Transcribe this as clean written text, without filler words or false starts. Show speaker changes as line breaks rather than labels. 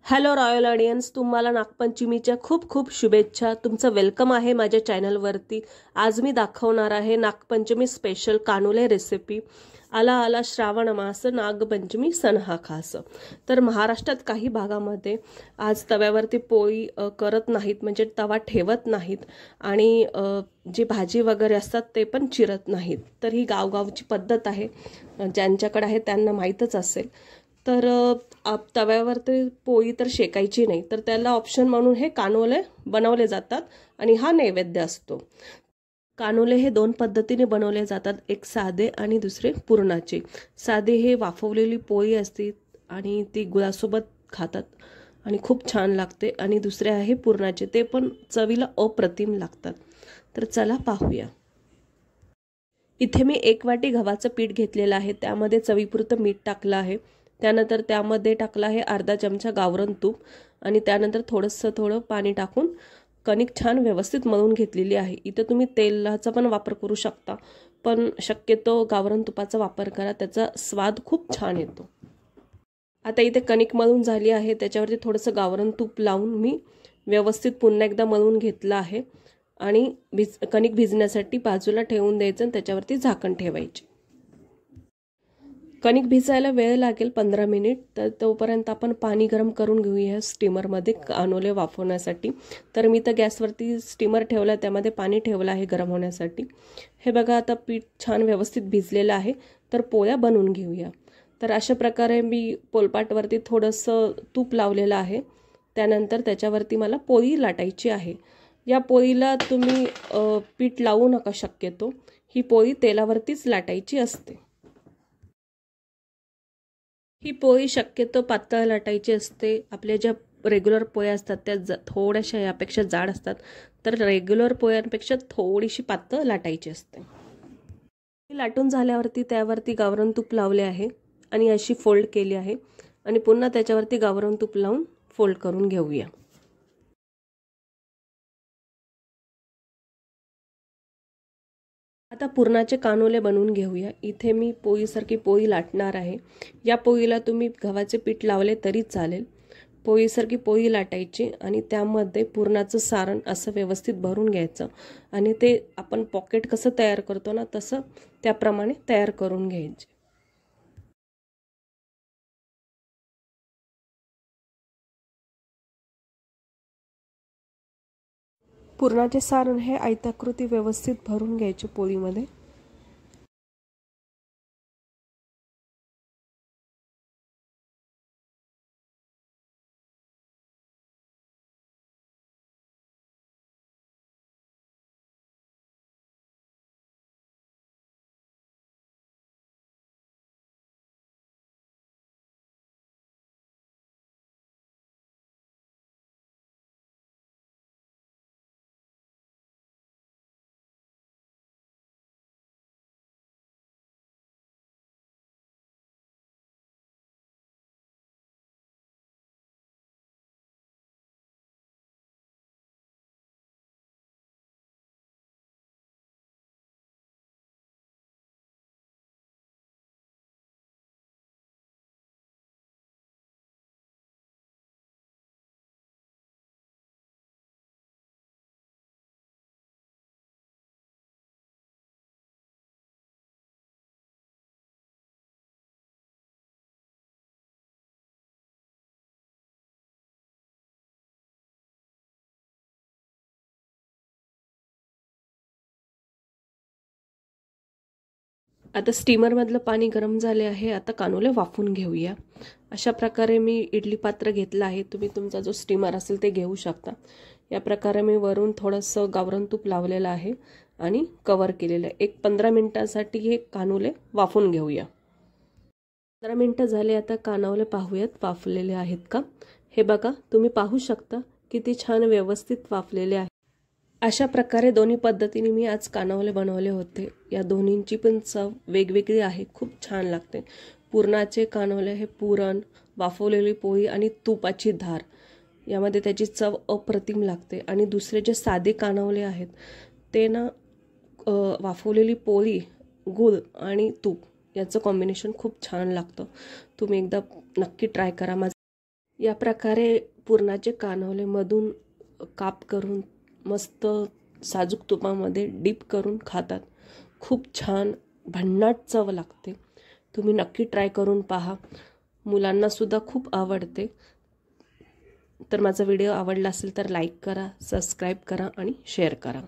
Hello royal audience, तुम्हाला नागपंचमीच्या खूप खूप शुभेच्छा। तुमचं वेलकम आहे माझ्या चॅनलवरती। आज मी दाखवणार आहे नागपंचमी स्पेशल कानुले रेसिपी। आला आला श्रावण मास, नागपंचमी सण हा खास। तर महाराष्ट्रात काही भागामध्ये आज तव्यावरती पोळी करत नाहीत, म्हणजे तवा ठेवत नाहीत आणि जी भाजी वगैरे असतात ते पण चिरत नाहीत। तर ही गावगावची पद्धत आहे, ज्यांच्याकडे आहे त्यांना माहीतच असेल। तर तव्यावरती पोळी तर शेकायची नाही, तर त्याला ऑप्शन म्हणून हे कानोले बनवले जातात आणि हा नैवेद्य असतो। कानोले हे दोन पद्धतीने बनवले जातात, एक साधे आणि दुसरे पुरणाचे। साधे हे वाफवलेली पोळी असते आणि ती गुळासोबत खातात आणि खूप छान लागते, आणि दुसरे आहे पुरणाचे, ते पण चवीला अप्रतिम लागतात। तर चला पाहूया। इथे मी 1 वाटी गव्हाचं पीठ घेतलेलं आहे, त्यामध्ये चवीपुरतं मीठ टाकलं आहे। त्यानंतर त्यामध्ये टाकलं आहे अर्धा चमचा गावरान तूप आणि त्यानंतर थोडं पाणी टाकून कणिक छान व्यवस्थित मळून घेतलेली आहे। इथे तुम्ही तेलाचा पण वापर करू शकता, पण शक्यतो गावरान तुपाचा वापर करा, त्याचा स्वाद खूप छान येतो। आता इथे कणिक मळून झाली आहे, त्याच्यावरती थोडंसं गावरान तूप लावून मी व्यवस्थित पुन्हा एकदा मळून घेतलं आहे आणि कणिक भिजण्यासाठी बाजूला ठेवून द्यायचं आणि त्याच्यावरती झाकण ठेवायचे। कणिक भिजायला वेळ लागेल 15 मिनिट, तर तोपर्यंत आपण पाणी गरम करून घेऊया स्टीमरमध्ये कानोले वाफवण्यासाठी। तर मी तर गॅसवरती स्टीमर ठेवला, त्यामध्ये पाणी ठेवलं आहे गरम होण्यासाठी। हे बघा, आता पीठ छान व्यवस्थित भिजलेलं आहे, तर पोळ्या बनवून घेऊया। तर अशा प्रकारे मी पोलपाटवरती थोडंसं तूप लावलेलं आहे, त्यानंतर त्याच्यावरती मला पोळी लाटायची आहे। या पोळीला तुम्ही पीठ लावू नका शक्यतो, ही पोळी तेलावरतीच लाटायची असते। ही पोळी शक्यतो पातळ लाटायची असते। आपल्या ज्या रेग्युलर पोळ्या असतात त्या थोड्याशा यापेक्षा जाड असतात, तर रेग्युलर पोळ्यांपेक्षा थोडीशी पातळ लाटायची असते। लाटून झाल्यावरती त्यावरती गावरान तूप लावले आहे आणि अशी फोल्ड केली आहे आणि पुन्हा त्याच्यावरती गावरान तूप लावून फोल्ड करून घेऊया। आता पुरणाचे कानोले बनवून घेऊया। इथे मी पोळीसारखी पोळी लाटणार आहे। या पोळीला तुम्ही गव्हाचे पीठ लावले तरी चालेल। पोळीसारखी पोळी लाटायची आणि त्यामध्ये पुरणाचं सारण असं व्यवस्थित भरून घ्यायचं आणि ते आपण पॉकेट कसं तयार करतो ना, तसं त्याप्रमाणे तयार करून घ्यायचे। पुरणाचे सारण हे आयताकृती व्यवस्थित भरून घ्यायचे पोळीमध्ये। आता स्टीमर मधलं पाणी गरम झाले आहे, आता कानोले वाफून घेऊया। अशा प्रकारे मी इडली पात्र घेतलं आहे, तुम्ही तुमचा जो स्टीमर असेल ते घेऊ शकता। या प्रकारे मी वरून थोडंसं गावरान तूप लावलेलं आहे आणि कव्हर केलेलं आहे। एक 15 मिनिटांसाठी हे कानोले वाफून घेऊया। 15 मिनिटं झाले, आता कानोले पाहूयात वाफलेले आहेत का। हे बघा, तुम्ही पाहू शकता किती छान व्यवस्थित वाफलेले आहे। अशा प्रकारे दोन्ही पद्धतीने मी आज कानोले बनवले होते। या दोन्हींची पण चव वेगवेगळी आहे, खूप छान लागते। पुरणाचे कानोले हे पुरण, वाफवलेली पोळी आणि तुपाची धार यामध्ये त्याची चव अप्रतिम लागते, आणि दुसरे जे साधे कानोले आहेत ते ना वाफवलेली पोळी, गूळ आणि तूप याचं कॉम्बिनेशन खूप छान लागतं। तुम्ही एकदा नक्की ट्राय करा। या प्रकारे पुरणाचे कानवले मधून काप करून मस्त साजूक तुपामध्ये डीप करून खातात. खूप छान भन्नाट चव लागते. तुम्ही नक्की ट्राय करून पहा. मुलांना सुद्धा खूप आवडते. तर माझा व्हिडिओ आवडला असेल तर लाईक करा, सबस्क्राईब करा आणि शेअर करा.